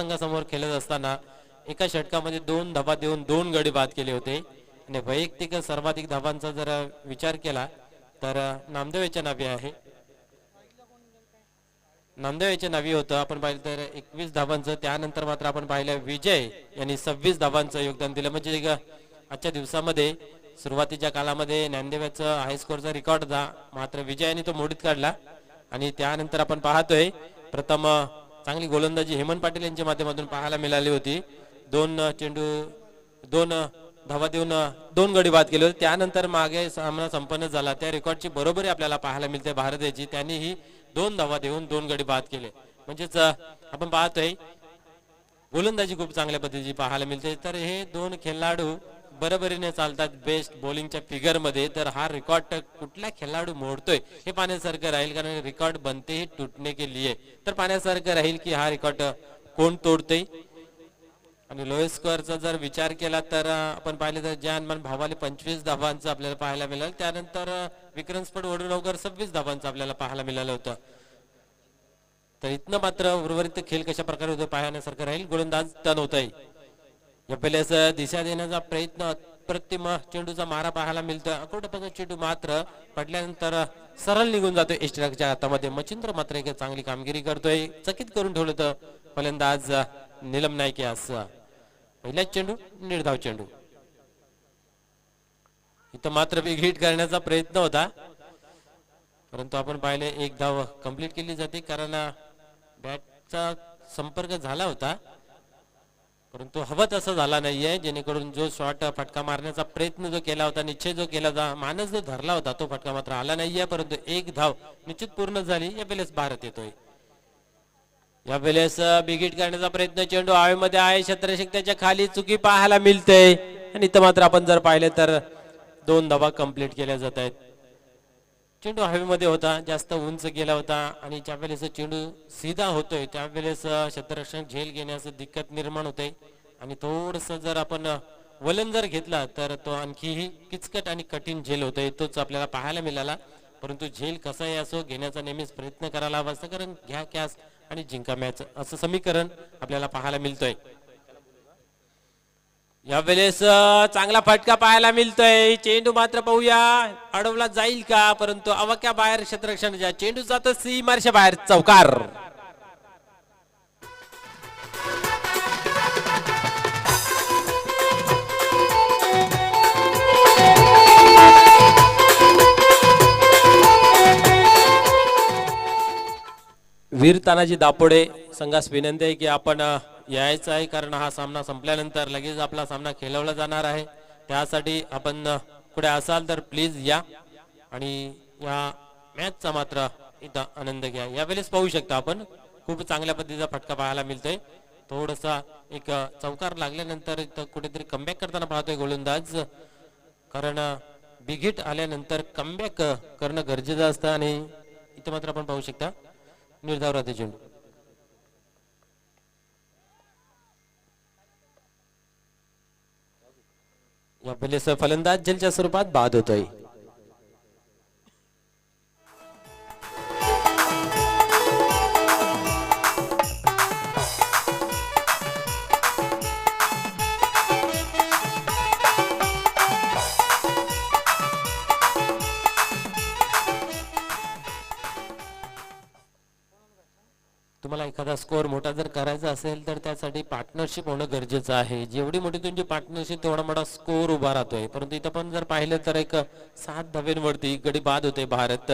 संघासमोर खेळत असताना एका षटकामध्ये 2 धावा देऊन 2 गडी बाद केले होते आणि वैयक्तिक सर्वाधिक धावांचा जर विचार केला तर नामदेव याच्या नावे आहे. नामदेव याच्या नावी होतं. आपण पाहिलं तर 21 धावांचं. त्यानंतर मात्र आपण पाहिलं विजय यांनी 26 धावांचं योगदान दिलं. म्हणजे आजच्या दिवसामध्ये सुरुवातीच्या काळामध्ये नामदेवाचं हाय स्कोरचा रेकॉर्ड होता, मात्र विजयाने तो मोडीत काढला. आणि त्यानंतर आपण पाहतोय प्रथम चांगली गोलंदाजी हेमंत पाटील यांच्या माध्यमातून पाहायला मिळाली होती. 2 चेंडू 2 धावा देऊन 2 गडी बाद केले होते. त्यानंतर मागे सामना संपन्न झाला. त्या रेकॉर्डची बरोबरी आपल्याला पाहायला मिळते भारत याची. त्यांनीही 2 धावा देऊन 2 गडी बाद केले. म्हणजेच आपण पाहतोय गोलंदाजी खूप चांगल्या पद्धतीची पाहायला मिळते. तर हे 2 खेळाडू बरोबरीने चालतात बेस्ट बॉलिंगच्या फिगर मध्ये. तर हा रेकॉर्ड कुठला खेळाडू मोडतोय हे पाहण्यासारखं राहील, कारण रेकॉर्ड बनते हे टूटने के लिए. तर पाहण्यासारखं राहील की हा रेकॉर्ड कोण तोडते. आणि लोएस्ट स्कोअरचा जर विचार केला तर आपण पाहिले तर जानमान भावाले 25 धावांचं आपल्याला पाहायला मिळालं. त्यानंतर विक्रम स्पट वडूनवकर 26 धावांचं आपल्याला पाहायला मिळालं होतं. तर इथनं मात्र उर्वरित खेळ कशा प्रकारे होतो पाहण्यासारखं राहील. गोलंदाज टर्न होत आहे. या पहिल्याच दिशा देण्याचा प्रयत्न, अप्रतिम चेंडूचा मारा पाहायला मिळतोय. अकोटपचा चेंडू मात्र पडल्यानंतर सरळ निघून जातोय एस्ट्राकच्या हातामध्ये. मच्छिंद्र मात्र एक चांगली कामगिरी करतोय. चकित करून ठेवलं होतं फलंदाज नीलम नाईक यास. पहिलाच चेंडू निर्धाव चेंडू. इथं मात्र बिग हिट करण्याचा प्रयत्न होता, परंतु आपण पाहिले एक धाव कंप्लीट केली जाते, कारण बॅटचा संपर्क झाला होता परंतु हवं तसं झाला नाहीये. जेणेकरून जो शॉट फटका मारण्याचा प्रयत्न जो केला होता, निश्चय जो केला होता, मानस जो धरला होता, तो फटका मात्र आला नाहीये. परंतु एक धाव निश्चित पूर्ण झाली. या वेळेस भारत येतोय. या वेळेस बिग हिट करण्याचा प्रयत्न, चेंडू हवेमध्ये आहे, क्षेत्ररक्षक त्याच्या खाली, चुकी पाहायला मिळते. आणि इथं मात्र आपण जर पाहिले तर 2 धावा कंप्लीट केल्या जात आहेत. चेंडू हवेमध्ये होता, जास्त उंच गेला होता आणि ज्या वेळेस चेंडू सीधा होतोय त्यावेळेस क्षेत्ररक्षक झेल घेण्याचं दिक्कत निर्माण होते. आणि थोडस जर आपण वलन जर घेतला तर तो आणखीही किचकट आणि कठीण झेल होतोय. तोच आपल्याला पाहायला मिळाला. परंतु झेल कसाही असो घेण्याचा नेहमीच प्रयत्न करायला हवा असं, कारण घ्या कॅस आणि जिंका मॅच असं समीकरण आपल्याला पाहायला मिळतोय. या वेळेस चांगला फटका पाहायला मिळतोय. चेंडू मात्र पाहूया अडवला जाईल का, परंतु अवक्या बाहेर क्षेत्ररक्षणाच्या चेंडू जातो सीमारेषा बाहेर, चौकार. वीर तानाजी दापोडे संघास विनंती आहे की आपण यायचं आहे, कारण हा सामना संपल्यानंतर लगेच आपला सामना खेळवला जाणार आहे. त्यासाठी आपण पुढे असाल तर प्लीज या आणि या मॅचचा मात्र इथं आनंद घ्या. यावेळेस पाहू शकता आपण खूप चांगल्या पद्धतीचा फटका पाहायला मिळतोय. थोडासा एक चौकार लागल्यानंतर इथं कुठेतरी कमबॅक करताना पाहतोय गोलंदाज, कारण बिग हिट आल्यानंतर कमबॅक करणं गरजेचं असतं. आणि इथं मात्र आपण पाहू शकता निर्धाव राहते चेंडू. या वेळेस फलंदाज झेलच्या स्वरूपात बाद होतोय. तुम्हाला एखादा स्कोअर मोठा जर करायचा असेल तर त्यासाठी पार्टनरशिप होणं गरजेचं आहे. जेवढी मोठी तुमची पार्टनरशिप तेवढा मोठा स्कोअर उभा राहतोय. परंतु इथं पण जर पाहिलं तर एक 7 धावेंवरती गडी बाद होते. भारत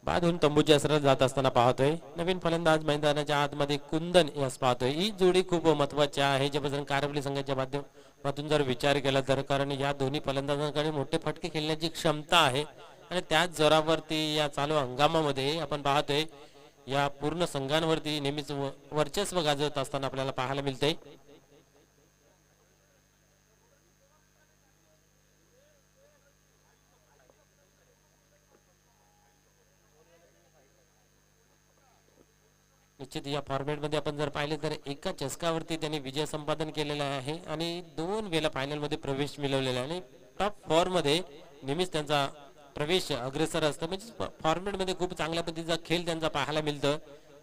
बाद होऊन तंबूच्या असरात जात असताना पाहतोय. नवीन फलंदाज मैदानाच्या आतमध्ये कुंदन यास पाहतोय. ही जोडी खूप महत्वाची आहे ज्यापासून कारवली संघाच्या माध्यमातून जर विचार केला तर, कारण या दोन्ही फलंदाजांकडे मोठे फटके खेळण्याची क्षमता आहे. आणि त्याच जोरावरती या चालू हंगामामध्ये आपण पाहतोय या पूर्ण संघांवरती नेहमीच वर्चस्व गाजवत असताना आपल्याला पाहायला मिळते. निश्चित या फॉर्मॅट मध्ये आपण जर पाहिले तर एका चषकावरती त्यांनी विजय संपादन केलेला आहे आणि 2 वेळा फायनल मध्ये प्रवेश मिळवलेला आहे. आणि टॉप 4 मध्ये नेहमीच त्यांचा प्रवेश अग्रेसर असतं. म्हणजे फॉर्मॅट मध्ये खूप चांगल्या पद्धतीचा खेळ त्यांचा पाहायला मिळतं.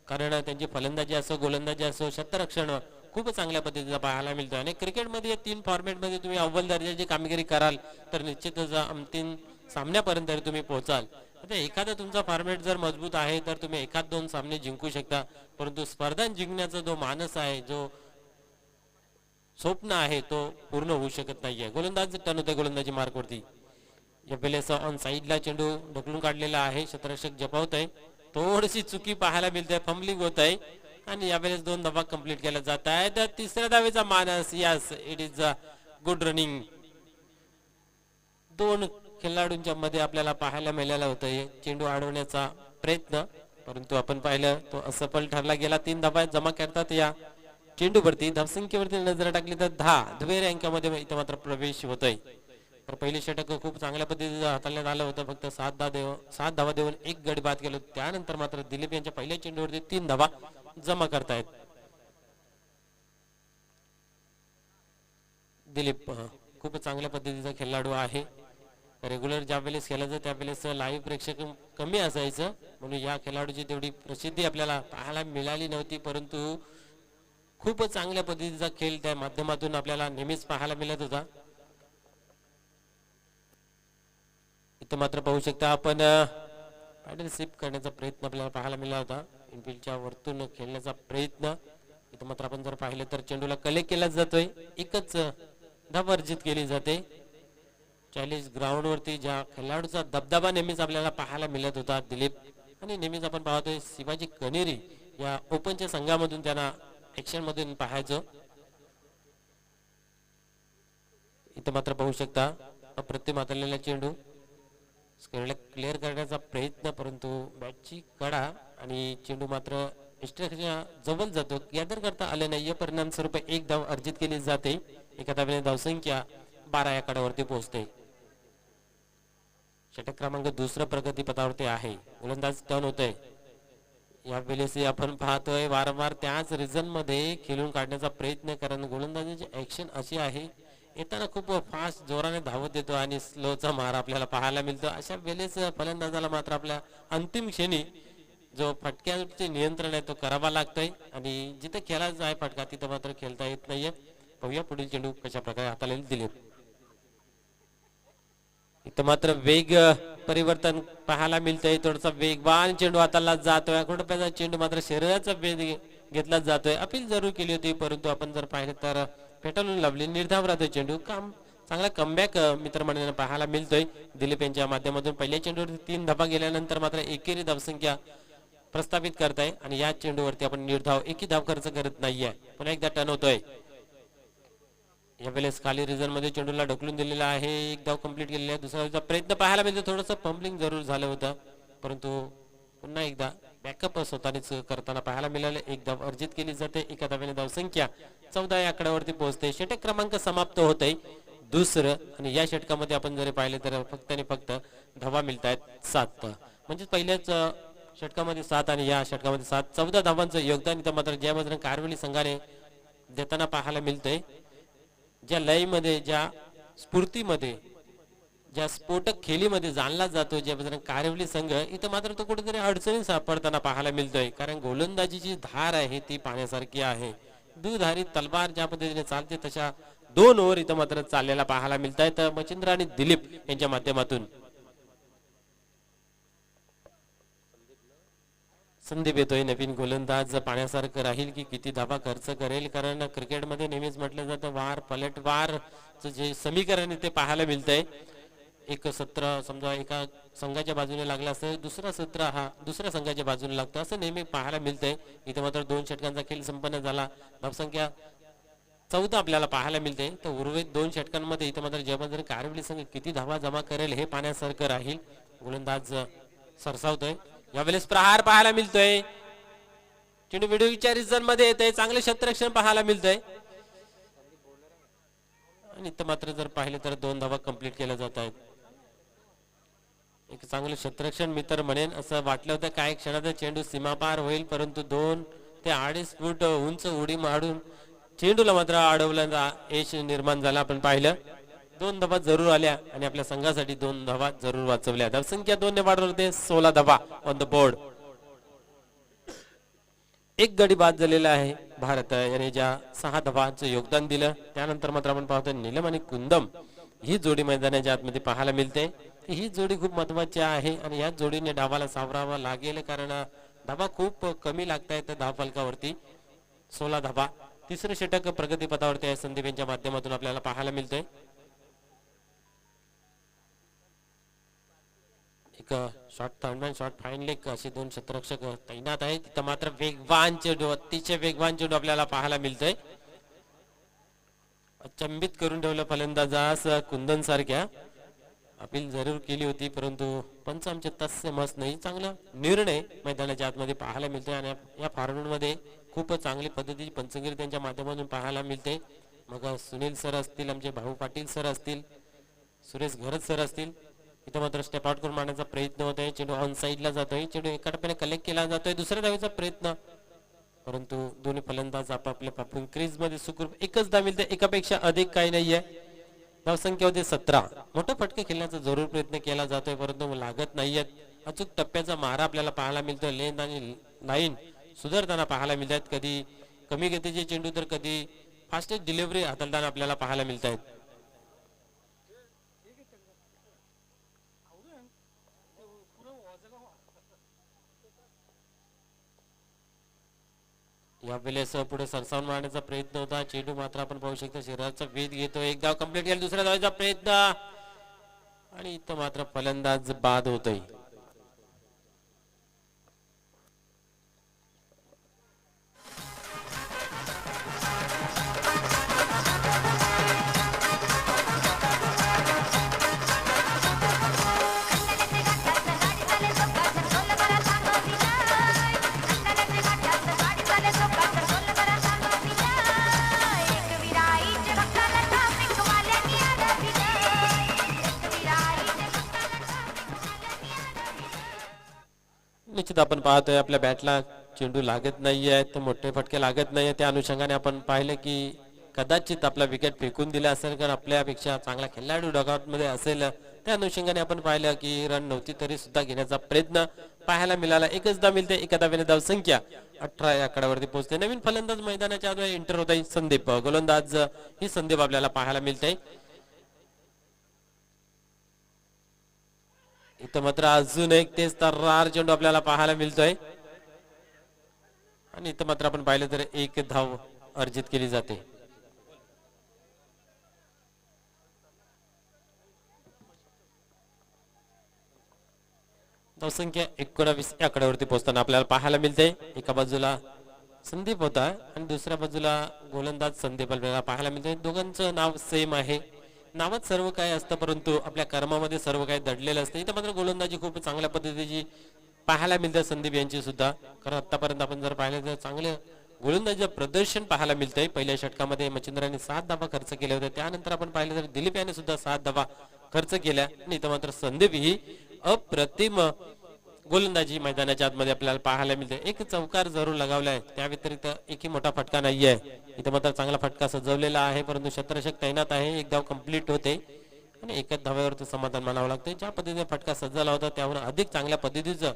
कारण त्यांची फलंदाजी असो गोलंदाजी असो क्षेत्ररक्षण खूप चांगल्या पद्धतीचा पाहायला मिळतो आणि क्रिकेटमध्ये 3 फॉर्मॅटमध्ये तुम्ही अव्वल दर्जाची कामगिरी कराल तर निश्चितच अंतिम सामन्यापर्यंत तुम्ही पोहोचाल. आता एखादा तुमचा फॉर्मॅट जर मजबूत आहे तर तुम्ही एखाद 2 सामने जिंकू शकता, परंतु स्पर्धा जिंकण्याचा जो मानस आहे, जो स्वप्न आहे, तो पूर्ण होऊ शकत नाहीये. गोलंदाज टर्न होते गोलंदाजी मार्कवरती. या वेळेस ऑन साईडला चेंडू ढकलून काढलेला आहे, क्षेत्ररक्षक जपावत आहे, थोडीशी चुकी पाहायला मिळते, फंबलिंग होत आहे आणि यावेळेस 2 धावा कंप्लीट केल्या जात आहेत. तिसऱ्या धावेचा मानस, yes it is a good running. 2 खेळाडूंच्या मध्ये आपल्याला पाहायला मिळाला होतं चेंडू अडवण्याचा प्रयत्न, परंतु आपण पाहिलं तो असफल ठरला गेला. 3 धावा जमा करतात या चेंडूवरती. धावसंख्येवरती नजर टाकली तर 10 दुहेरी अंकामध्ये इथं मात्र प्रवेश होतोय. तर पहिली षटक खूप चांगल्या पद्धतीने हाताळण्यात आलं होतं, फक्त 7 धावा देऊन 1 गडी बाद केलं. त्यानंतर मात्र दिलीप यांच्या पहिल्या चेंडूवरती 3 धावा जमा करतायत. दिलीप खूप चांगल्या पद्धतीचा खेळाडू आहे. रेग्युलर ज्या वेळेस खेळायचं त्यावेळेस लाईव्ह प्रेक्षक कमी असायचं, म्हणून या खेळाडूची तेवढी प्रसिद्धी आपल्याला पाहायला मिळाली नव्हती, परंतु खूप चांगल्या पद्धतीचा खेळ त्या माध्यमातून आपल्याला नेहमीच पाहायला मिळत होता. इथं मात्र पाहू शकता आपण पॅडल स्लिप करण्याचा प्रयत्न आपल्याला पाहायला मिळाला होता. इनफिल्डच्या वरतून खेळण्याचा प्रयत्न. इथं मात्र आपण जर पाहिलं तर चेंडूला कलेक्ट केला जातोय, एकच धाव अर्जित केली जाते. चॅलेंज ग्राउंड वरती ज्या खेळाडूचा दबदबा नेहमीच आपल्याला पाहायला मिळत होता दिलीप, आणि नेहमीच आपण पाहतोय शिवाजी कनेरी या ओपनच्या संघामधून त्यांना ऍक्शन मधून पाहायचं. इथं मात्र पाहू शकता अप्रतिम हाताळलेला चेंडू स्क्वेअरला क्लिअर करण्याचा प्रयत्न, परंतु बॅटची कडा आणि चेंडू मात्र इष्टच्या जवळ जातो, गॅदर करता आले नाही. या परिणाम स्वरूप 1 धाव अर्जित केली जाते. एका धावेने धावसंख्या 12 या कडावरती पोहोचते. षटक क्रमांक 2 प्रगती पथावरती आहे. गोलंदाज टर्न होतोय. या वेळेस आपण पाहतोय वारंवार त्याच रिझन मध्ये खेळून काढण्याचा प्रयत्न, कारण गोलंदाजीची ऍक्शन अशी आहे येताना खूप फास्ट जोराने धावत येतो आणि स्लोचा मार आपल्याला पाहायला मिळतो. अशा वेळेस फलंदाजाला मात्र आपल्या अंतिम क्षणी जो फटक्याचे नियंत्रण आहे तो करावा लागतोय, आणि जिथे खेळायचा आहे फटका तिथं मात्र खेळता येत नाहीये. पाहूया पुढील चेंडू कशा प्रकारे हाताळलेला दिले. इथं मात्र वेग परिवर्तन पाहायला मिळतंय, थोडासा वेगवान चेंडू हाताला जातोय. 1 रुपयाचा चेंडू मात्र शरीराचा वेग घेतला जातोय. अपील जरूर केली होती, परंतु आपण जर पाहिलं तर पेटवून लावली. निर्धाव राहतोय चेंडू. चांगला कमबॅक मित्रमंडळाने पाहायला मिळतोय दिलीप यांच्या माध्यमातून. पहिल्या चेंडूवरती 3 धावा गेल्यानंतर मात्र एकेरी धावसंख्या प्रस्थापित करताय, आणि या चेंडूवरती आपण निर्धाव एकही धाव खर्च करत नाहीये. पुन्हा एकदा टर्न होतोय. यावेळेस खाली रिझन मध्ये चेंडूला ढकलून दिलेला आहे. 1 धाव कंप्लीट केलेली आहे. दुसरा प्रयत्न पाहायला मिळतो, थोडंसं पंपलिंग जरूर झालं होतं, परंतु पुन्हा एकदा बॅकअप स्वतःच करताना पाहायला मिळाले. 1 धाव अर्जित केली जाते. एका धावेने धावसंख्या 14 या आकड्यावरती पोहोचते. षटक क्रमांक समाप्त होतय 2, आणि या षटकामध्ये आपण जरी पाहिले तर फक्त आणि फक्त धावा मिळत आहेत 7. म्हणजे पहिल्याच षटकामध्ये 7 आणि या षटकामध्ये 7, 14 धावांचं योगदान इथं मात्र जय बजरंग कारवली संघाने देताना पाहायला मिळतंय. ज्या लयमध्ये, ज्या स्फूर्तीमध्ये, ज्या स्फोटक खेळीमध्ये जाणला जातो जय बजरंग कारवली संघ, इथं मात्र तो कुठेतरी अडचणी सापडताना पाहायला मिळतोय, कारण गोलंदाजीची धार आहे ती पाण्यासारखी आहे. दुधारी तलवार ज्या पद्धतीने चालते तशा 2 ओव्हर इथं मात्र चाललेला पाहायला मिळत आहेत मच्छिंद्र आणि दिलीप यांच्या माध्यमातून. संदीप येतोय नवीन गोलंदाज. पाण्यासारखं राहील की किती धावा खर्च करेल, कारण क्रिकेटमध्ये नेहमीच म्हटलं जातं वार पलट वार जे समीकरण ते पाहायला मिळतंय. एक सत्र समजा एका संघाच्या बाजूने लागला असं दुसरा सत्र हा दुसऱ्या संघाच्या बाजूने लागतो, असं नेहमी पाहायला मिळतंय. इथं मात्र 2 षटकांचा खेळ संपन्न झाला. धावसंख्या 14 आपल्याला पाहायला मिळते. तर उर्वरित 2 षटकांमध्ये इथं मात्र जय बजरंग कारवली संघ किती धावा जमा करेल हे पाहण्यासारखं राहील. गोलंदाज सरसावतोय. यावेळेस प्रहार पाहायला मिळतोय. चेंडू विडूच्या रिझन मध्ये येते. चांगले क्षेत्ररक्षण पाहायला मिळतंय, आणि इथं मात्र जर पाहिलं तर 2 धावा कंप्लीट केल्या जात आहेत. एक चांगलं क्षेत्ररक्षण मी तर म्हणेन. असं वाटलं होतं काही क्षणात चेंडू सीमापार होईल, परंतु 2 ते 2.5 फूट उंच उडी मारून चेंडूला मात्र अडवलं यश निर्माण झालं. आपण पाहिलं 2 धावा जरूर आल्या आणि आपल्या संघासाठी 2 धावा जरूर वाचवल्या. धावसंख्या 2 ने वाढवते. 16 धावा ऑन द बोर्ड. एक गडी बाद झालेला आहे भारत याने ज्या 6 धावांचं योगदान दिलं. त्यानंतर मात्र आपण पाहतो नीलम आणि कुंदम ही जोडी मैदानाच्या आतमध्ये पाहायला मिळते. ही जोडी खूप महत्वाची आहे आणि या जोडीने डावाला सावरावा लागेल, कारण धावा खूप कमी लागतायत धाव फलकावरती. 16 धावा. तिसरं षटक प्रगतीपथावरती आहे संदीप यांच्या माध्यमातून आपल्याला पाहायला मिळतंय. एक short third man short fine leg असे दोन क्षेत्ररक्षक तैनात आहेत. तिथं मात्र वेगवान चेंडू, अतिशय वेगवान चेंडू आपल्याला पाहायला मिळतोय. अचंबित करून ठेवलं फलंदाजास कुंदन सारख्या. अपील जरूर केली होती परंतु पंच आमचे तसे मस्त नाही. चांगला निर्णय मैदानाच्या आतमध्ये पाहायला मिळतोय आणि या फॉर्मॅट मध्ये खूप चांगली पद्धतीची पंचगिरी त्यांच्या माध्यमातून पाहायला मिळते. मग सुनील सर असतील, आमचे भाऊ पाटील सर असतील, सुरेश घरत सर असतील, इथं मात्र स्टेप आउट करून मारण्याचा प्रयत्न होतोय. चेंडू ऑन साईडला जातोय, चेंडू एका टप्प्याने कलेक्ट केला जातोय. दुसऱ्या धावेचा प्रयत्न परंतु दोन्ही फलंदाज आपापल्या पापून क्रीज मध्ये सुखरूप एकच धाव मिळते. एकापेक्षा अधिक काही नाहीये. धावसंख्या होते 17. मोठा फटके खेळण्याचा जरूर प्रयत्न केला जातोय परंतु लागत नाहीयेत. अचूक टप्प्याचा मारा आपल्याला पाहायला मिळतोय. लेंथ आणि लाईन सुधारताना पाहायला मिळतात. कधी कमी गतीचे चेंडू तर कधी फास्टेस्ट डिलिव्हरी हाताळताना आपल्याला पाहायला मिळत आहेत. या वेळेस पुढे सरसावून मारण्याचा प्रयत्न होता. चेंडू मात्र आपण पाहू शकतो शरीराचा वेध घेतो. एक धाव कंप्लीट केला. दुसऱ्या धावाचा प्रयत्न आणि इथं मात्र फलंदाज बाद होतोय. निश्चित आपण पाहतोय आपल्या बॅटला चेंडू लागत नाहीये, तर मोठे फटके लागत नाहीये. त्या अनुषंगाने आपण पाहिलं की कदाचित आपला विकेट फेकून दिला असेल, कारण आपल्यापेक्षा चांगला खेळाडू डगआउट मध्ये असेल. त्या अनुषंगाने आपण पाहिलं की रन नव्हती तरी सुद्धा घेण्याचा प्रयत्न पाहायला मिळाला. एकच धाव मिळते. एका धावेने धाव संख्या 18 या आकड्यावरती पोहोचते. नवीन फलंदाज मैदानाच्या आत एंटर होत आहे संदीप. गोलंदाज ही संदीप आपल्याला पाहायला मिळते. इथं मात्र अजून एक तेच तर्रार चेंडू आपल्याला पाहायला मिळतोय आणि इथं मात्र आपण पाहिलं तर एक धाव अर्जित केली जाते. धावसंख्या 19 या आकड्यावरती पोहोचताना आपल्याला पाहायला मिळते. एका बाजूला संदीप होता आणि दुसऱ्या बाजूला गोलंदाज संदीप आपल्याला पाहायला मिळते. दोघांचं नाव सेम आहे. नावात सर्व काय असतं परंतु आपल्या कर्मामध्ये सर्व काही दडलेलं असतं. इथं मात्र गोलंदाजी खूप चांगल्या पद्धतीची पाहायला मिळते संदीप यांची सुद्धा, कारण आतापर्यंत आपण जर पाहिलं तर चांगले गोलंदाजीचं प्रदर्शन पाहायला मिळतंय. पहिल्या षटकामध्ये मच्छिंद्रांनी 7 धावा खर्च केले होते. त्यानंतर आपण पाहिलं तर दिलीप याने सुद्धा 7 धावा खर्च केल्या आणि इथं मात्र संदीप ही अप्रतिम गोलंदाजी मैदानाच्या आतमध्ये आपल्याला पाहायला मिळते. एक चौकार जरूर लगावलाय, त्या व्यतिरिक्त एकही मोठा फटका नाहीये. इथे मात्र चांगला फटका सजवलेला आहे परंतु क्षेत्ररक्षक तैनात आहे. एक धाव कंप्लीट होते आणि एकच धाव्यावरती समाधान मानावं लागते. ज्या पद्धतीने फटका सजवला होता त्याहून अधिक चांगल्या पद्धतीचं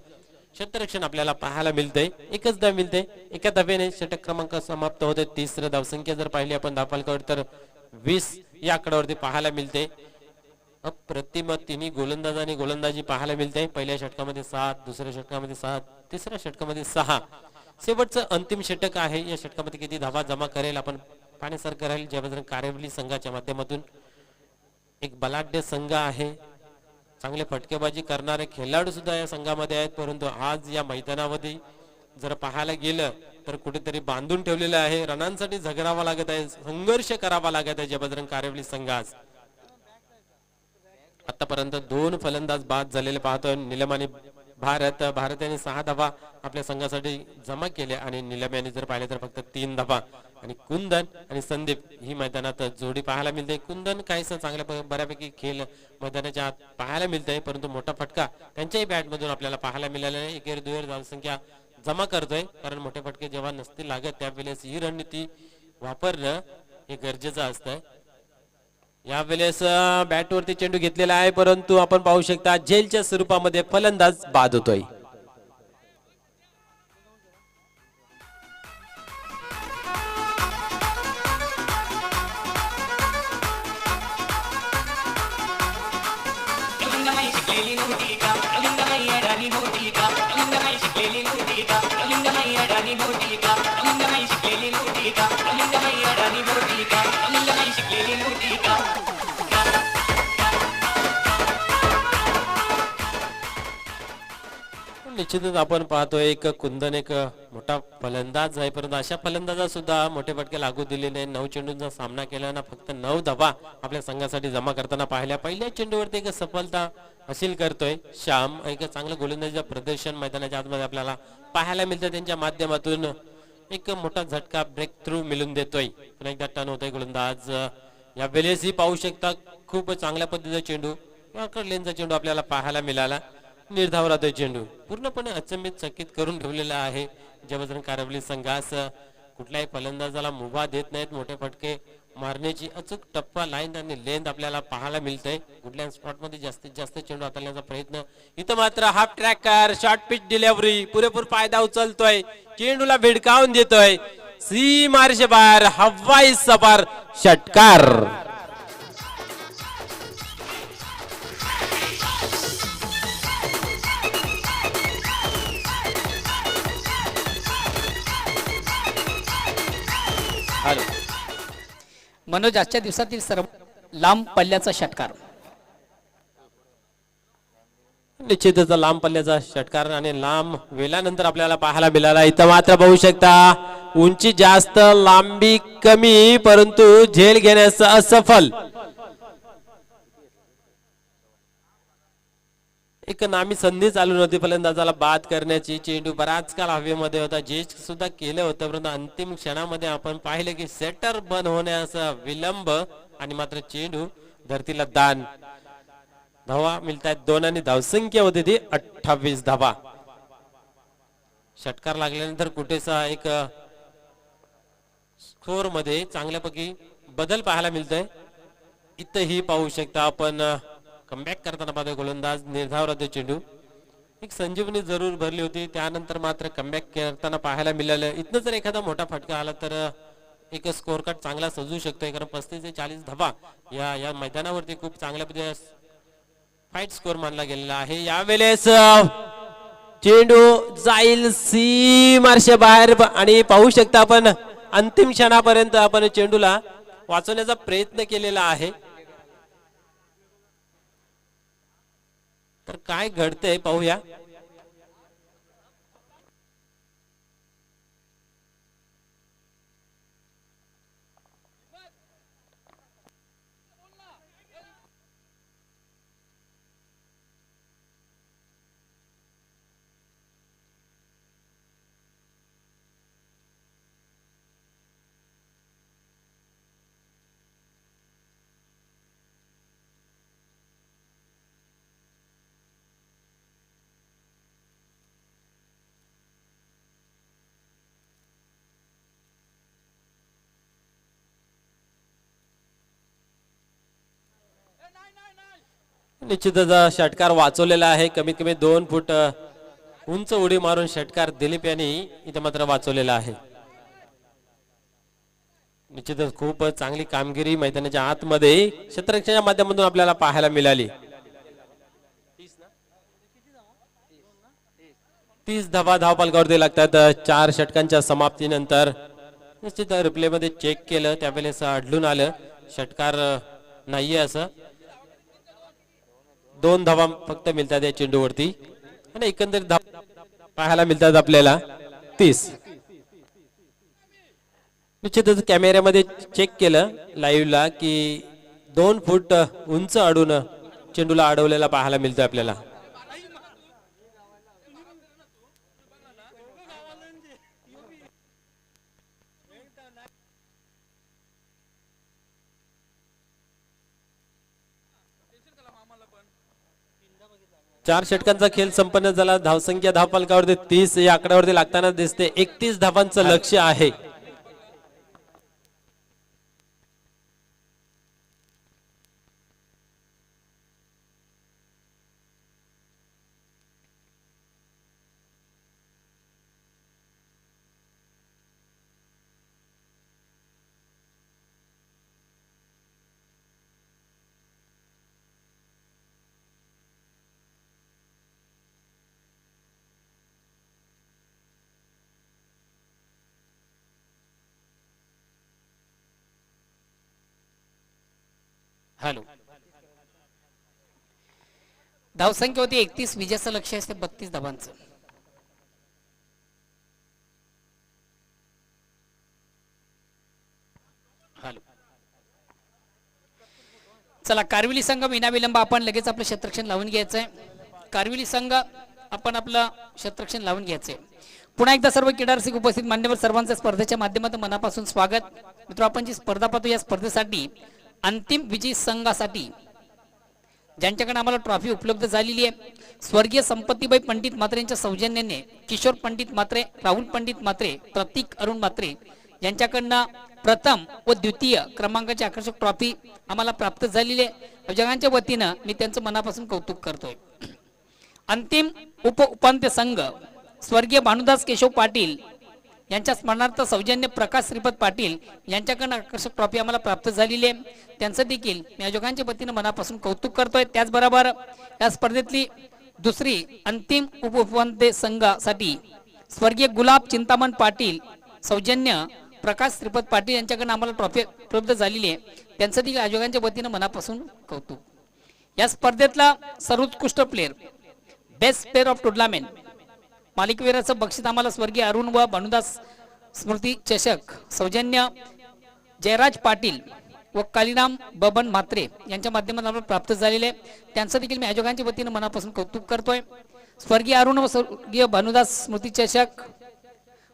क्षेत्ररक्षण आपल्याला पाहायला मिळतंय. एकच धाव मिळते. एका धावेने षटक क्रमांक समाप्त होते. तिसरं धावसंख्या जर पाहिली आपण धावफलकावर तर 20 या आकड्यावरती पाहायला मिळते. अप्रतिम तिन्ही गोलंदाजांनी गोलंदाजी पाहायला मिळते. पहिल्या षटकामध्ये 7, दुसऱ्या षटकामध्ये 7, तिसऱ्या षटकामध्ये 6. शेवटचं अंतिम षटक आहे. या षटकामध्ये किती धावा जमा करेल आपण पाहण्यासारखं राहील. ज्याबद्दल कारेवली संघाच्या माध्यमातून एक बलाढ्य संघ आहे. चांगले फटकेबाजी करणारे खेळाडू सुद्धा या संघामध्ये आहेत परंतु आज या मैदानामध्ये जर पाहायला गेलं तर कुठेतरी बांधून ठेवलेलं आहे. रनांसाठी झगडावा लागत आहे, संघर्ष करावा लागत आहे जयबजरंग कारेवली संघास. आतापर्यंत 2 फलंदाज बाद झालेले पाहतोय. निलम आणि भारत यांनी 6 धावा आपल्या संघासाठी जमा केल्या आणि निलम यांनी जर पाहिले तर फक्त 3 धावा. आणि कुंदन आणि संदीप ही मैदानात जोडी पाहायला मिळते. कुंदन काहीसा चांगल्या बऱ्यापैकी खेळ मैदानाच्या आत पाहायला मिळतंय परंतु मोठा फटका त्यांच्याही बॅट मधून आपल्याला पाहायला मिळाला नाही. एकेर दुहेर धावसंख्या जमा करतोय, कारण मोठे फटके जेव्हा नसतील लागत त्यावेळेस ही रणनीती वापरणं हे गरजेचं असतं. यावेळेस बॅटवरती चेंडू घेतलेला आहे परंतु आपण पाहू शकता झेलच्या स्वरूपामध्ये फलंदाज बाद होतोय. शिकलेली नव्हती का लिंगमाई अडाणी होती का लिंगमाई शिकलेली नव्हती का लिंगमाई अडाणी होती का लिंगमाई शिकलेली नव्हती का लिंगमाई अडाणी होती का लिंगमाई शिकलेली नव्हती का निश्चितच आपण पाहतोय एक कुंदन एक मोठा फलंदाज आहे, परंतु अशा फलंदाजा सुद्धा मोठे फटके लागू दिले नाही. 9 चेंडूंचा सामना केल्यानं फक्त 9 धावा आपल्या संघासाठी जमा करताना पाहिल्या. पहिल्या चेंडूवरती एक सफलता हासिल करतोय श्याम. एक चांगलं गोलंदाजीचं प्रदर्शन मैदानाच्या आतमध्ये आपल्याला पाहायला मिळतं. त्यांच्या माध्यमातून एक मोठा झटका ब्रेक थ्रू मिळून देतोय. पुन्हा एकदा टर्न होतोय गोलंदाज. या वेळेसही पाहू शकता खूप चांगल्या पद्धतीचा चेंडू लेनचा चेंडू आपल्याला पाहायला मिळाला. निर्धाव राहतोय चेंडू पूर्णपणे अचंबित चकित करून ठेवलेला आहे. जबरदस्त कारवली संघास कुठल्याही फलंदाजाला मुभा देत नाहीत. मोठे फटके मारण्याची अचूक टप्पा लाईन आणि लेंथ आपल्याला पाहायला मिळतंय. कुठल्या स्पॉट मध्ये जास्तीत जास्त चेंडू हाताळण्याचा प्रयत्न. इथं मात्र half tracker short pitch delivery पुरेपूर फायदा उचलतोय. चेंडूला भिडकावून देतोय. सीमारेषे बाहेर हवाई सफार षटकार. मनोज आजच्या दिवसातील सर्व लांब पल्ल्याचा षटकार. निश्चितच लांब पल्ल्याचा षटकार आणि लांब वेळानंतर आपल्याला पाहायला मिळाला. इथं मात्र पाहू शकता उंची जास्त लांबी कमी, परंतु झेल घेण्यास असफल. एक नामी संधी चालू नव्हती फलंदाजाला बाद करण्याची. चेंडू बराच काळ हवेमध्ये होता. जेच सुद्धा केलं होतं, परंतु अंतिम क्षणामध्ये आपण पाहिलं की सेटर बंद होण्याचा विलंब आणि मात्र चेंडू धरतीला दान. धावा मिळतात 2 आणि धावसंख्या होती ती 28 धावा. षटकार लागल्यानंतर कुठेसा एक स्कोर मध्ये चांगल्यापैकी बदल पाहायला मिळतोय. इथंही पाहू शकता आपण कमबॅक करताना पाहतोय गोलंदाज निर्धाव राहतोय चेंडू. एक संजीवनी जरूर भरली होती, त्यानंतर मात्र कमबॅक करताना पाहायला मिळालं. इथनं जर एखादा मोठा फटका आला तर एक स्कोर कार्ड चांगला सजू शकतोय, कारण 35 ते 40 धावा या मैदानावरती खूप चांगल्या पद्धतीने फाईट स्कोर मानला गेलेला आहे. यावेळेस चेंडू जाईल सीमारेषे बाहेर आणि पाहू शकता आपण अंतिम क्षणापर्यंत आपण चेंडूला वाचवण्याचा प्रयत्न केलेला आहे. तर काय घडतंय पाहूया. निश्चितच षटकार वाचवलेला आहे. कमीत कमी 2 फूट उंच उडी मारून षटकार दिलीप यांनी इथं मात्र वाचवलेला आहे. निश्चितच खूप चांगली कामगिरी मैदानाच्या आतमध्ये क्षेत्ररक्षणाच्या माध्यमातून आपल्याला पाहायला मिळाली. 30 धावा धावफलकावरती लागतात 4 षटकांच्या समाप्तीनंतर. निश्चित रिप्ले मध्ये चेक केलं त्यावेळेस आढळून आलं षटकार नाहीये असं. 2 धावा फक्त मिळतात या चेंडूवरती आणि एकंदरीत धावा पाहायला मिळतात आपल्याला 30. निश्चितच कॅमेऱ्यामध्ये चेक केलं लाईव्हला की 2 फूट उंच अडून चेंडूला अडवलेला पाहायला मिळतोय आपल्याला. चार षटकांचा खेळ संपन्न झाला. धावसंख्या धावफलकावरती 30 या आकड्यावरती लागताना दिसते. 31 धावांचं लक्ष्य आहे. हॅलो. धावसंख्या होती 31, विजयाचं लक्ष असते 32 धावांचं. हॅलो. चला कारविली संघ विनाविलंब आपण लगेच आपलं क्षेत्ररक्षण लावून घ्यायचंय. कारविली संघ आपण आपलं क्षेत्ररक्षण लावून घ्यायचंय. पुन्हा एकदा सर्व क्रीडा रसिक उपस्थित मान्यवर सर्वांचं स्पर्धेच्या माध्यमातून मनापासून स्वागत. मित्र आपण जी स्पर्धा पाहतो या स्पर्धेसाठी अंतिम विजयी संघासाठी ज्यांच्याकडे आम्हाला ट्रॉफी उपलब्ध झालेली आहे स्वर्गीय संपत्तीबाई पंडित म्हात्रे यांच्या सौजन्याने किशोर पंडित म्हात्रे, राहुल पंडित म्हात्रे, प्रतीक अरुण म्हात्रे यांच्याकडनं प्रथम व द्वितीय क्रमांकाची आकर्षक ट्रॉफी आम्हाला प्राप्त झालेली आहे. जगांच्या वतीनं मी त्यांचं मनापासून कौतुक करतोय. अंतिम उपांत्य संघ स्वर्गीय भानुदास केशव पाटील यांच्या स्मरणार्थ सौजन्य प्रकाश श्रीपद पाटील यांच्याकडून आकर्षक ट्रॉफी आम्हाला प्राप्त झालेली आहे. त्यांचं देखील मी आयोजकांच्या वतीनं मनापासून कौतुक करतोय. त्याचबरोबर या स्पर्धेतली दुसरी अंतिम उपांत्य संघासाठी स्वर्गीय गुलाब चिंतामण पाटील सौजन्य प्रकाश श्रीपद पाटील यांच्याकडून आम्हाला ट्रॉफी उपलब्ध झालेली आहे. त्यांचं देखील आयोजकांच्या वतीनं मनापासून कौतुक. या स्पर्धेतला सर्वोत्कृष्ट player best player of tournament मालिकवीराचं बक्षीस आम्हाला स्वर्गीय अरुण व भानुदास स्मृती चषक सौजन्य जयराज पाटील व कालीराम बबन म्हात्रे यांच्या माध्यमातून आम्हाला प्राप्त झालेले आहे. त्यांचं देखील मी आयोजकांच्या वतीनं मनापासून कौतुक करतोय. स्वर्गीय अरुण व स्वर्गीय भानुदास स्मृती चषक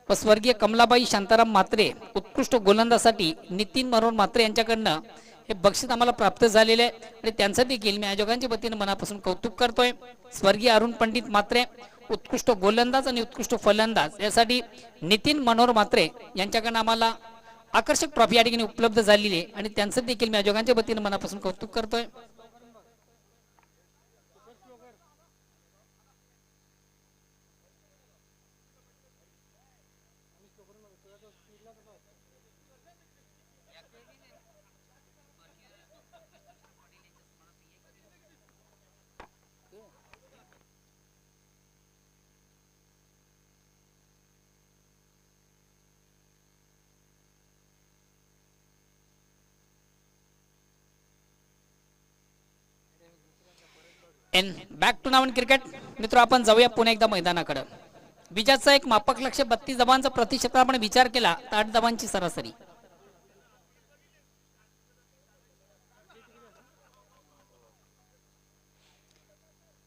व स्वर्गीय कमलाबाई शांताराम म्हात्रे उत्कृष्ट गोलंदाजासाठी नितीन मनोहर म्हात्रे यांच्याकडनं हे बक्षीस आम्हाला प्राप्त झालेले आहे आणि त्यांचं देखील मी आयोजकांच्या वतीनं मनापासून कौतुक करतोय. स्वर्गीय अरुण पंडित म्हात्रे उत्कृष्ट गोलंदाज आणि उत्कृष्ट फलंदाज यासाठी नितीन मनोहर म्हात्रे यांच्याकडनं आम्हाला आकर्षक ट्रॉफी या ठिकाणी उपलब्ध झालेली आहे आणि त्यांचं देखील मी आयोजकांच्या वतीनं मनापासून कौतुक करतोय. बॅक टू नावन क्रिकेट. मित्र आपण जाऊया पुन्हा एकदा मैदानाकडे. विजयाचा एक मापक लक्ष 32 धावांचा प्रतिशत आपण विचार केला तर 8 धावांची सरासरी.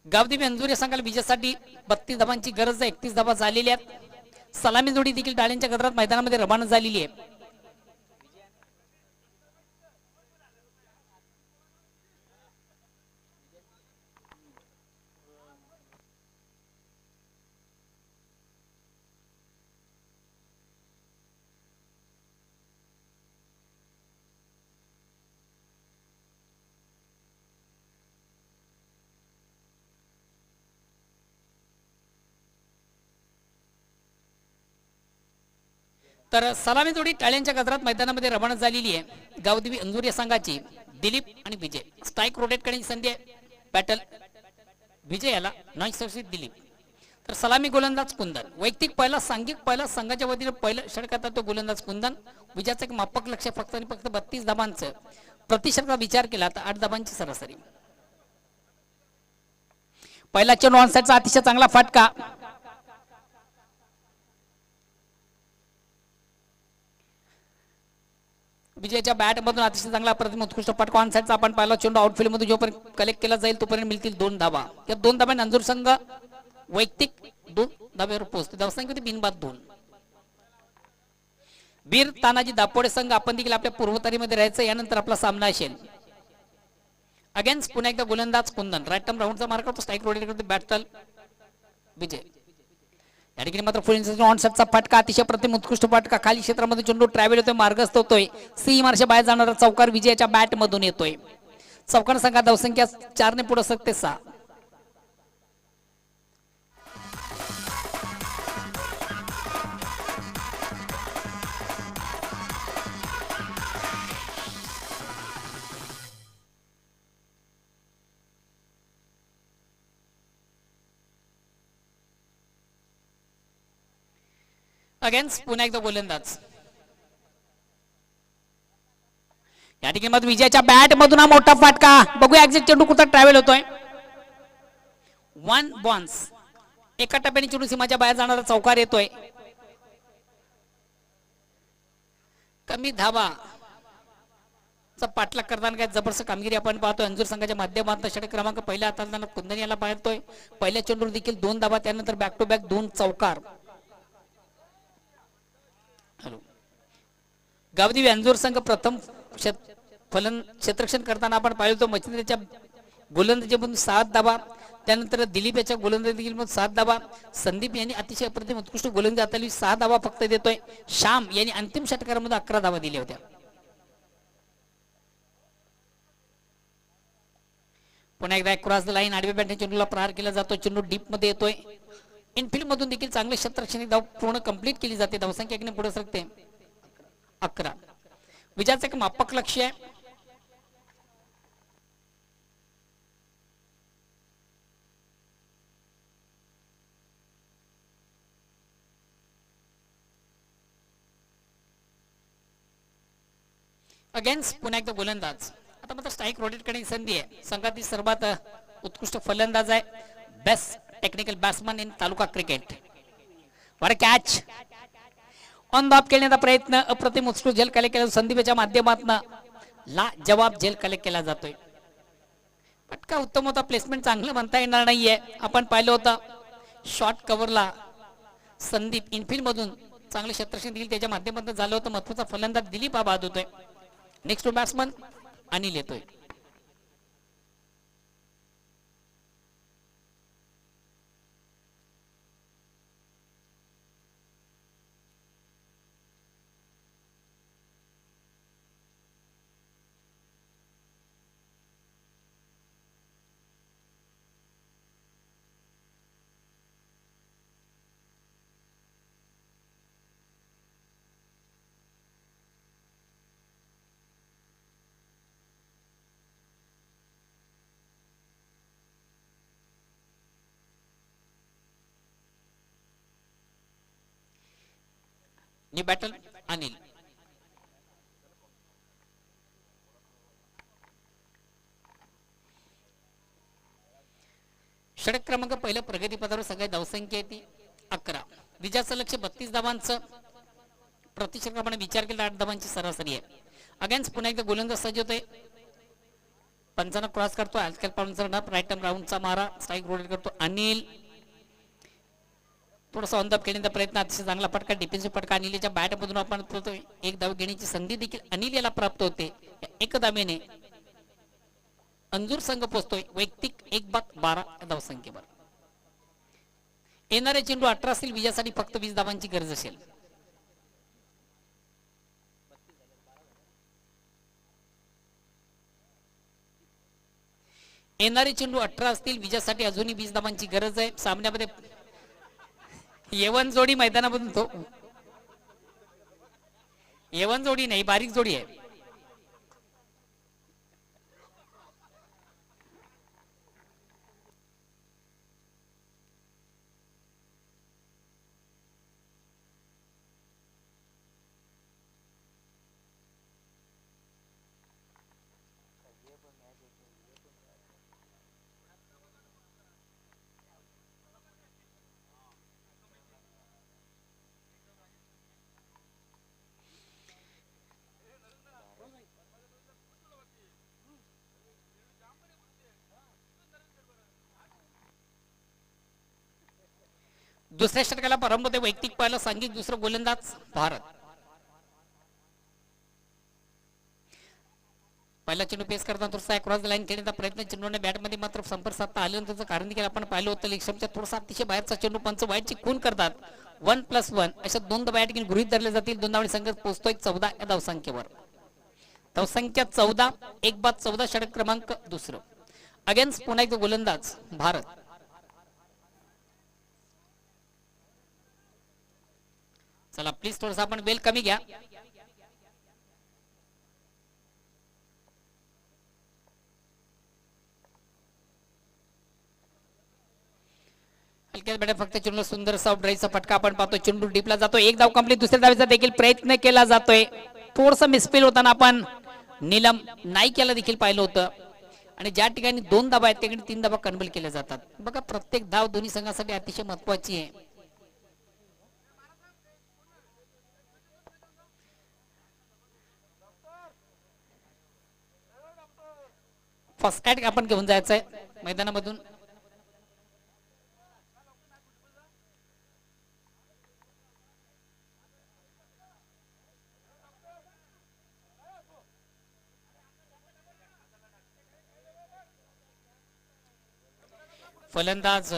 गावदेवी अंजुरे संघाला विजयासाठी 32 धावांची गरज आहे. 31 धावा झालेल्या आहेत. सलामी जोडी देखील टाळ्यांच्या गजरात मैदानामध्ये रवाना झालेली आहे. तर सलामी जोडी टाळ्यांच्या गजरात मैदानामध्ये रवाना झालेली आहे. गावदेवी अंजुरे संघाची दिलीप आणि विजय स्ट्राईक रोटेट करण्याची संधी आहे. बॅटल विजय याला नॉन स्ट्राईक दिलीप. तर सलामी गोलंदाज कुंदन वैयक्तिक पहिला सांघिक पहिला संघाच्या वतीने पहिलं षटकात तो गोलंदाज कुंदन. विजयाचं एक मापक लक्ष फक्त आणि फक्त 32 धावांचं प्रतिशतचा विचार केला तर 8 धावांची सरासरी. पहिला चेंडू ऑन साइडचा अतिशय चांगला फटका. विजयच्या बॅट मधून अतिशय चांगला प्रतिम उत्कृष्ट फटका ऑन साइडचा आपण पाहिला. चेंडू आउटफील्ड मध्ये जोपर्यंत कलेक्ट केला जाईल तोपर्यंत मिळतील 2 धावा. या 2 धाब्याने अंजूर संघ वैयक्तिक 2 धाब्यावर पोहोचते. धावसंख्या होती बिनबाद 2. वीर तानाजी दापोडे संघ आपण देखील आपल्या पूर्वतारीमध्ये राहायचं. यानंतर आपला सामना असेल अगेन्स्ट पुन्हा एकदा गोलंदाज कुंदन. राईट टर्म राऊंडचा मार्क करतो. स्ट्राईक रोटेट करतो. बॅटल विजय. या ठिकाणी मात्र फुल ऑन साइडचा फटका अतिशय प्रतिम उत्कृष्ट फटका. खाली क्षेत्रामध्ये चेंडू ट्रॅव्हल होतोय मार्गस्थ होतोय. सी मार्शे बाहेर जाणारा चौकार विजयाच्या बॅट मधून येतोय. चौकार संघात धावसंख्या 4 ने पुढे सरकते 6. अगेन्स्ट पुन्हा एकदा गोलंदाज. या ठिकाणी मग विजयाच्या बॅट मधून हा मोठा फटका. बघूया एक्झॅक्ट चेंडू कुठं ट्रॅव्हल होतोय. 1 बॉन्स. एका टप्प्याने चेंडू सीमाच्या बाहेर जाणारा चौकार येतोय. कमी धावा पाठलाग करताना काय जबरदस्त कामगिरी आपण पाहतोय. अंजूर संघाच्या माध्यमातून षटक क्रमांक पहिल्या हाताळताना कुंदन याला पाहतोय. पहिल्या चेंडूवर देखील 2 धावा, त्यानंतर बॅक टू बॅक 2 चौकार. गावदेवी अंजूर संघ प्रथम क्षेत्ररक्षण करताना आपण पाहिलो मच्छिंद्रच्या गोलंदाजीमधून 7 धावा, त्यानंतर दिलीप याच्या गोलंदाजीमधून 7 धावा. संदीप यांनी अतिशय अप्रतिम उत्कृष्ट गोलंदाजी हाताळली, 6 धावा फक्त देतोय. श्याम यांनी अंतिम षटकारामध्ये 11 धावा दिल्या होत्या. पुन्हा एकदा क्रॉस द लाईन आडव्या बॅटने चेंडूला प्रहार केला जातो. चेंडू डीप मध्ये येतोय. इनफिल्ड मधून देखील चांगले क्षेत्ररक्षण धाव पूर्ण कंप्लीट केली जाते. धावसंख्या पुढे सरकते 11. विजयाचं एक मापक लक्ष्य आहे. अगेन्स्ट पुन्हा एकदा गोलंदाज. आता मात्र स्ट्राईक रोटेट करण्याची संधी आहे. संघातील सर्वात उत्कृष्ट फलंदाज आहे. Best technical batsman in taluka cricket. वर कॅच ऑन द खेळण्याचा प्रयत्न अप्रतिम उत्कृष्ट झेल कलेक्ट केला. संदीपच्या माध्यमातून ला जवाब झेल कलेक्ट केला जातोय. पटका उत्तम होता. प्लेसमेंट चांगलं म्हणता येणार नाहीये. आपण पाहिलं होतं शॉर्ट कव्हरला संदीप इनफिल्ड मधून चांगले क्षेत्ररक्षण दिले, त्याच्या माध्यमातून झालं होतं. महत्वाचा फलंदाज दिलीप हा बाद होतोय. नेक्स्ट बॅट्समन अनिल येतोय. New battle Anil. षटक क्रमांक पहिल्या प्रगतीपथावर सगळ्या धावसंख्या येते 11. विजयाचं लक्ष 32 धावांचं. प्रतिषेधकाप्रमाणे विचार केला 8 धावांची सरासरी आहे. अगेन्स्ट पुन्हा एकदा गोलंदाज सज्ज होतोय. पंचांना क्रॉस करतो. आजकाल पाऊंसर राईट टर्न राऊंडचा मारा. स्ट्राईक रोटेट करतो अनिल. थोडासा ऑन द खेळण्याचा प्रयत्न. अतिशय चांगला फटका. डिफेन्सिव्ह फटका अनिलच्या बॅट मधून आपण पाहतोय. 1 धाव घेण्याची संधी देखील अनिल याला प्राप्त होते. 1 धावेने अंजूर संघ पोहोचतोय वैयक्तिक 1/12 धावसंख्येवर. येणारे चेंडू 18 असतील. विजयासाठी फक्त 20 धावांची गरज असेल. येणारे चेंडू 18 असतील. विजयासाठी अजूनही 20 धावांची गरज आहे. सामन्यामध्ये येवन जोडी मैदानामधून तो येवन जोडी नाही, बारीक जोडी आहे. दुसऱ्या षटकाला प्रारंभ होते. वैयक्तिक पहिला सांघिक दुसरा गोलंदाज भारत. पहिला चेंडू पेस करताना थोडासा क्रॉस लाईन खेळण्याचा प्रयत्न. चेंडूने बॅटमध्ये मात्र संपर्क साधता आले. त्याचं कारण देखील आपण पाहिलं होतं. लेगस्टंपच्या थोडासा अतिशय बाहेरचा चेंडू पंच वाईटची खून करतात. 1+1 अशा 2 बॅट घेऊन गृहीत धरले जातील. 2 धावणे संघ पोहोचतोय 14 या धावसंख्येवर. धावसंख्या 14. 1/14 षटक क्रमांक दुसरं. अगेन्स्ट पुन्हा एकदा गोलंदाज भारत. चला प्लीज थोडंसं आपण वेल कमी घ्या. हलक्याच बॅट फक्त चेंडू सुंदर सॉफ्ट ड्राईव्हचा फटका आपण पाहतो. चेंडू डीपला जातो. 1 धाव कंप्लीट. दुसऱ्या धावेचा देखील प्रयत्न केला जातोय. थोडंसं मिसफील होताना आपण नीलम नाईक याला देखील पाहिलं होतं आणि ज्या ठिकाणी 2 धावा आहेत त्या ठिकाणी 3 धावा कन्व्हर्ट केल्या जातात. बघा प्रत्येक धाव दोन्ही संघासाठी अतिशय महत्वाची आहे. फर्स्ट ऍट आपण घेऊन जायचंय मैदानामधून. फलंदाज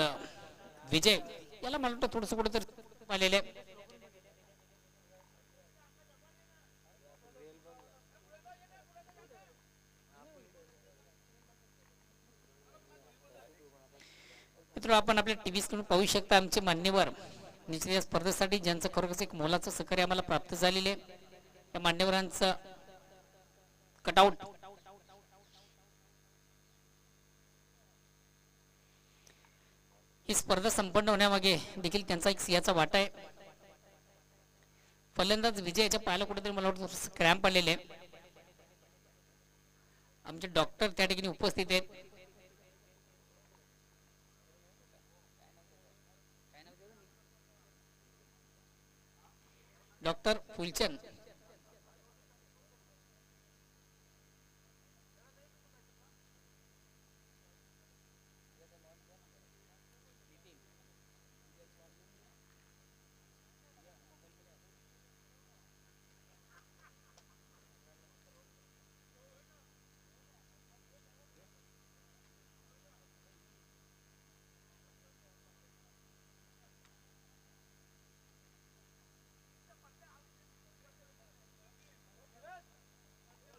विजय याला मला वाटतं थोडस कुठेतरी आलेले. मित्र आपण आपल्या टीव्ही स्क्रीन पाहू शकता आमचे मान्यवर निश्चित या स्पर्धेसाठी ज्यांचं खरोखरच एक मोलाचं सहकार्य आम्हाला प्राप्त झालेले या मान्यवरांचं कटआउट. ही स्पर्धा संपन्न होण्यामागे देखील त्यांचा एक सिंहाचा वाटा आहे. फलंदाज विजय याच्या पायाला कुठेतरी मला वाटतं क्रॅम्प आलेले. आमचे डॉक्टर त्या ठिकाणी उपस्थित आहेत. Doctor Phulchand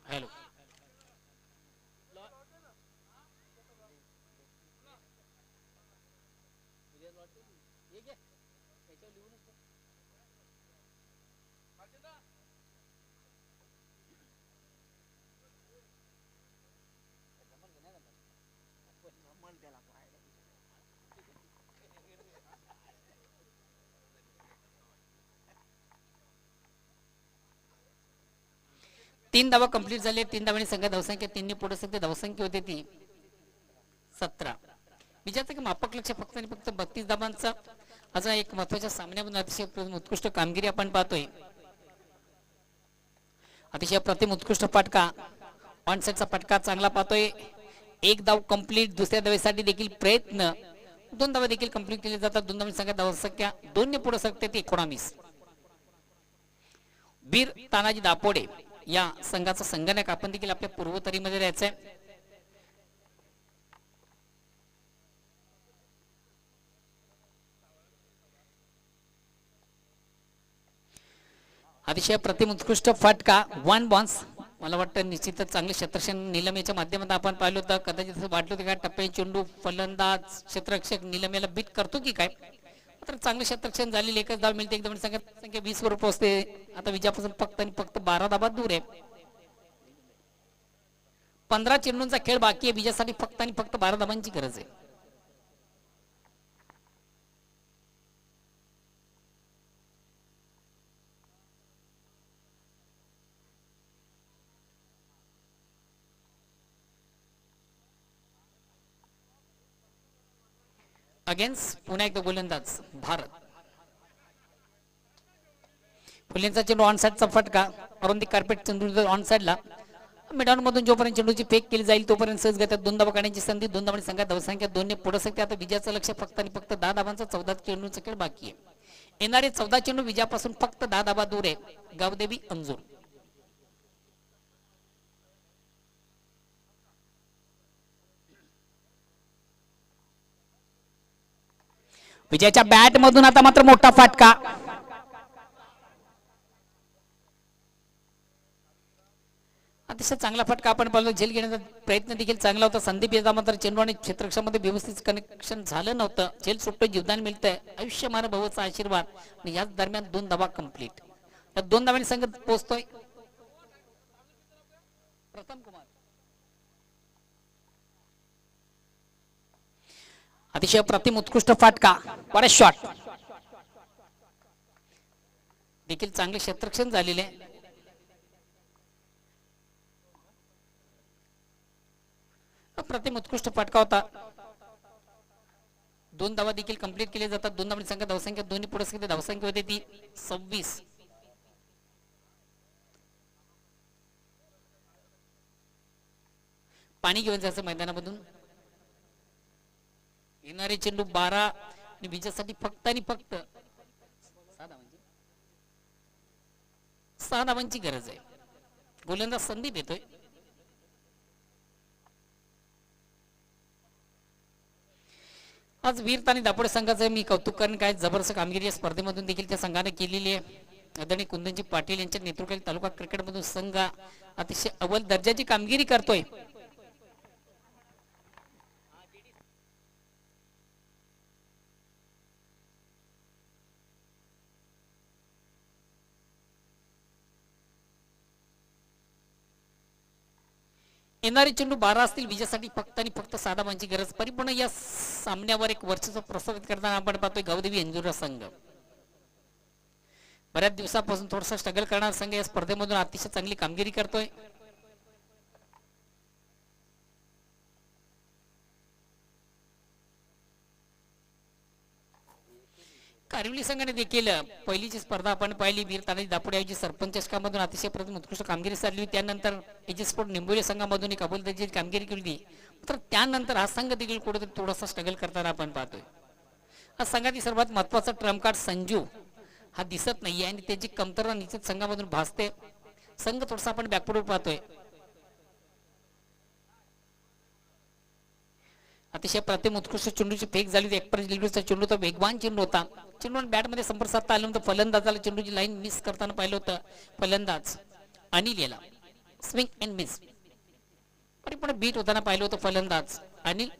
hello. तीन धावा कंप्लीट झाले. 3 धावांनी संघ धावसंख्या 3 ने पुढे सध्या धावसंख्या होते ती 17. विजयाचं एक मापक लक्ष फक्त आणि फक्त 32 धावांचा. असा एक महत्वाच्या सामन्यामधून अतिशय उत्कृष्ट कामगिरी आपण पाहतोय. अतिशय प्रतिम उत्कृष्ट फटका ऑन सेटचा फटका चांगला पाहतोय. 1 धाव कंप्लीट. दुसऱ्या धावेसाठी देखील प्रयत्न. 2 धावा देखील कंप्लीट केले जातात. 2 धावांनी संघ धावसंख्या 2 ने पुढे सरकते ती 19. वीर तानाजी दापोडे या संघाचा संगणक आपण देखील आपल्या पूर्वतरीमध्ये राहायचंय. अतिशय प्रतिम उत्कृष्ट फटका 1 बॉन्स. मला वाटतं निश्चितच चांगले क्षेत्ररक्षण नीलम याच्या माध्यमातून आपण पाहिलं होतं. कदाचित असं वाटलं होतं का टप्प्याची चेंडू फलंदाज क्षेत्ररक्षक नीलम याला बीट करतो की काय. तर चांगले क्षेत्ररक्षण झालेले. एकच धाव मिळते. एकदम संख्या 20 वर पोहोचते. आता विजयापासून फक्त आणि फक्त 12 धावा दूर आहे. 15 चेंडूंचा खेळ बाकी आहे. विजयासाठी फक्त आणि फक्त 12 धावांची गरज आहे. अगेन्स्ट पुन्हा एकदा गोलंदाज भारत. फुलेंचा चेंडू ऑन साइडचा फटका. अरुंदी कार्पेट चेंडू ऑन साइडला. मिडॉन मधून जोपर्यंत चेंडूची फेक केली जाईल तोपर्यंत सहज घेतात. 2 धावा काढण्याची संधी. 2 धावांनी संघात धावसंख्या 2 ने पुढे सरकते. आता विजयाचं लक्ष फक्त आणि फक्त 10 धावांचा 14 चेंडूचा खेळ बाकी आहे. येणारे 14 चेंडू विजयापासून फक्त 10 धावा दूर आहे. गावदेवी अंजूर. विजयाच्या बॅट मधून आता मात्र मोठा फटका. अतिशय चांगला फटका आपण पाहिलो. झेल घेण्याचा प्रयत्न देखील चांगला होता. संदीप याचा मात्र चेंडू आणि क्षेत्ररक्षणामध्ये व्यवस्थित कनेक्शन झालं नव्हतं. झेल सुट्ट जीवदान मिळतंय. आयुष्यमान भावाचा आशीर्वाद. आणि याच दरम्यान 2 धावा कंप्लीट. या 2 धावांनी संघ पोहोचतोय. प्रथम कुमार अतिशय प्रतिम उत्कृष्ट फटका. बडा शॉट देखील चांगले क्षेत्ररक्षण झालेले. अप्रतिम उत्कृष्ट फटका होता. 2 धावा देखील कंप्लीट केले जातात. 2 धावांची संख्या धावसंख्या दोन्ही पुढे धावसंख्या होते ती 26. पाणी घेऊन जायचं मैदानामधून. येणारे चेंडू 12 आणि विजयासाठी फक्त आणि फक्त 6 धावांची गरज आहे. गोलंदाज संदीप येतोय. आज वीर आणि दापोडे संघाचं मी कौतुक करेन. काय जबरदस्त कामगिरी या स्पर्धेमधून देखील त्या संघाने केलेली आहे. आदरणीय कुंदनजी पाटील यांच्या नेतृत्वाखाली तालुका क्रिकेटमधून संघ अतिशय अव्वल दर्जाची कामगिरी करतोय. येणारे चेंडू 12 असतील. विजयासाठी फक्त आणि फक्त 6 धावांची गरज. परिपूर्ण या सामन्यावर एक वर्चस्व प्रस्थापित करताना आपण पाहतोय गावदेवी अंजुरा संघ. बऱ्याच दिवसापासून थोडासा स्ट्रगल करणारा संघ या स्पर्धेमधून अतिशय चांगली कामगिरी करतोय. कारिवली संघाने देखील पहिलीची स्पर्धा आपण पाहिली. वीर तानाजी दापोडे यांची सरपंच चषकामधून अतिशय प्रथम उत्कृष्ट कामगिरी साधली. त्यानंतर एजी स्पोर्ट निंबोली संघामधून एक अव्वल दर्जाची कामगिरी केली. तर त्यानंतर हा संघ देखील कुठेतरी थोडासा स्ट्रगल करताना आपण पाहतोय. हा संघातील सर्वात महत्वाचा ट्रम्प कार्ड संजू हा दिसत नाहीये आणि त्याची कमतरता निश्चित संघामधून भासते. संघ थोडासा आपण बॅकफुटवर पाहतोय. अतिशय प्रतिम उत्कृष्ट चेंडूची फेक झाली. एक चेंडू तर वेगवान चेंडू होता. चेंडू बॅट मध्ये संपर्क साधता आलं होतं. फलंदाजाला चेंडूची लाईन मिस करताना पाहिलं होतं. फलंदाज अनिल याला स्विंग अँड मिस परिपूर्ण बीट होताना पाहिलं होतं. फलंदाज अनिल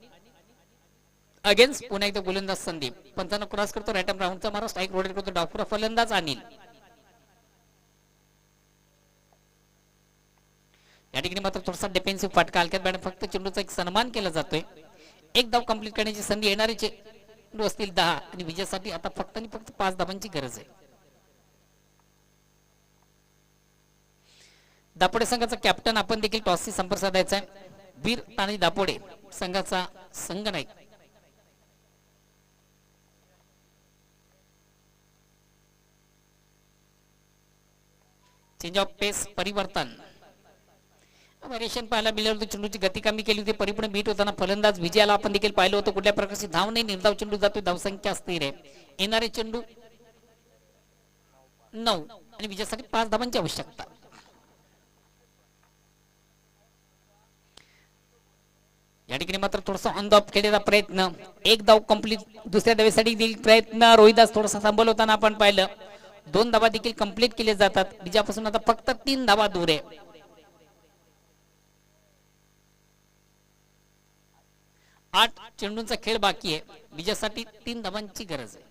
अगेन्स्ट पुन्हा एकदा गोलंदाज संदीप. पंचांना क्रॉस करतो. राईट आर्म राऊंडचा मारा. स्ट्राईक रोटेट करतो. डावपुरा फलंदाज अनिल. या ठिकाणी मात्र थोडासा डिफेन्सिव्ह फटका. हलक्यात बॅट फक्त चेंडूचा एक सन्मान केला जातोय. एक धाव कंप्लीट करण्याची संधी. येणारे चेंडू असतील 10 आणि विजयासाठी आता फक्त आणि फक्त 5 धावांची गरज आहे. दापोडे संघाचा कॅप्टन आपण देखील टॉसशी संपर्क साधायचा आहे. वीर तानाजी दापोडे संघाचा संघ नायक. चेंज ऑफ पेस परिवर्तन व्हेरिएशन पाहायला मिळालं होतं. चेंडूची गती कमी केली होती. परिपूर्ण बीट होताना फलंदाज विजयाला आपण देखील पाहिलं होतं. कुठल्या प्रकारची धाव नाही. निर्धाव चेंडू जातोय. धावसंख्या स्थिर आहे. येणारे चेंडू 9 आणि विजयासाठी 5 धावांची आवश्यकता. या ठिकाणी मात्र थोडासा ऑन द ऑफ खेळण्याचा प्रयत्न. एक धाव कंप्लीट. दुसऱ्या धावेसाठी देखील प्रयत्न. रोहिदास थोडासा थांबवलं होताना आपण पाहिलं. 2 धावा देखील कंप्लीट केले जातात. विजयापासून आता फक्त 3 धावा दूर आहे. 8 चेंडूंचा खेळ बाकी आहे. विजयासाठी 3 धावांची गरज आहे.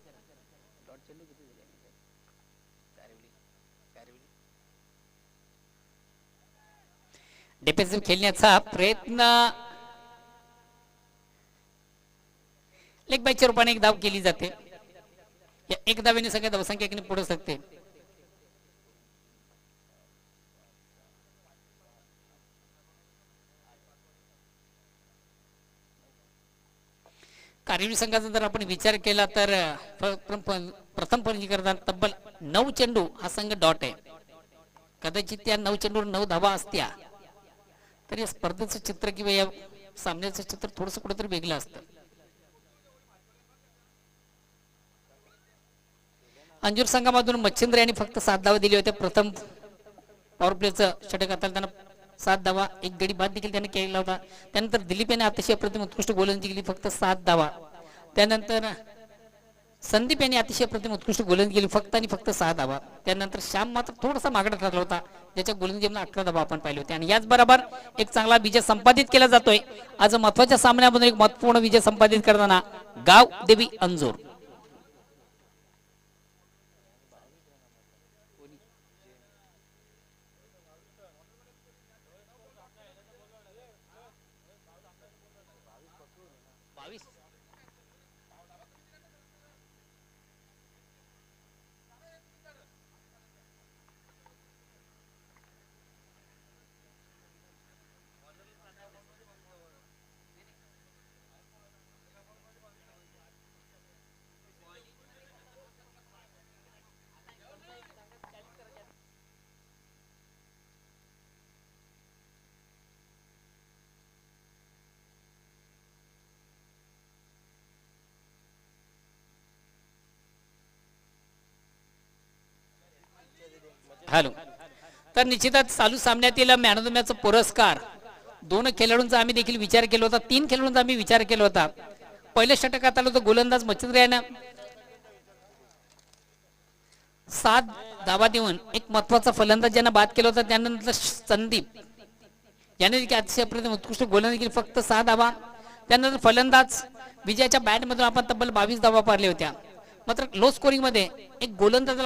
डिफेन्सिव्ह खेळण्याचा प्रयत्न. लेग बायच्या रूपाने एक धाव केली जाते. या एक धावेने सगळ्या धावसंख्या पुढे सकते. कारिवली संघाचा जर आपण विचार केला तर प्रथम फलंदाजी करताना तब्बल 9 चेंडू हा संघ डॉट आहे. कदाचित त्या 9 चेंडूवर 9 धावा असत्या तर या स्पर्धेचं चित्र किंवा या सामन्याचं चित्र थोडंसं कुठेतरी वेगळं असतं. अंजूर संघामधून मच्छिंद्र यांनी फक्त 7 धावा दिली होत्या. प्रथम पॉवर प्लेचं षटक हाताळताना 7 धावा. एक गडी बाद देखील त्याने केला होता. त्यानंतर दिलीप याने अतिशय प्रतिम उत्कृष्ट गोलंदाजी केली. फक्त 7 धावा. त्यानंतर संदीप यांनी अतिशय प्रतिम उत्कृष्ट गोलंदाजी केली. फक्त आणि फक्त 6 धावा. त्यानंतर श्याम मात्र थोडासा मागडा ठरला होता. ज्याच्या गोलंदाजीमध्ये 11 धावा आपण पाहिले होते. आणि याचबरोबर एक चांगला विजय संपादित केला जातोय. आज महत्वाच्या सामन्यामधून एक महत्वपूर्ण विजय संपादित करताना गाव देवी अंजूर. हॅलो. तर निश्चितच चालू सामन्यातील मॅन ऑफ द मॅचचा पुरस्कार 2 खेळाडूंचा आम्ही देखील विचार केला होता, 3 खेळाडूंचा आम्ही विचार केला होता. पहिल्या षटकात आलं होतं गोलंदाज मच्छिंद्र यानं 7 धावा देऊन एक महत्वाचा फलंदाज ज्यांना बाद केला होता. त्यानंतर संदीप याने देखील अतिशय अप्रतिम उत्कृष्ट गोलंदाजी केली, फक्त 6 धावा. त्यानंतर फलंदाज विजयाच्या बॅटमधून आपण तब्बल 22 धावा पारल्या होत्या. मात्र लो स्कोरिंग मध्ये एक गोलंदाजाला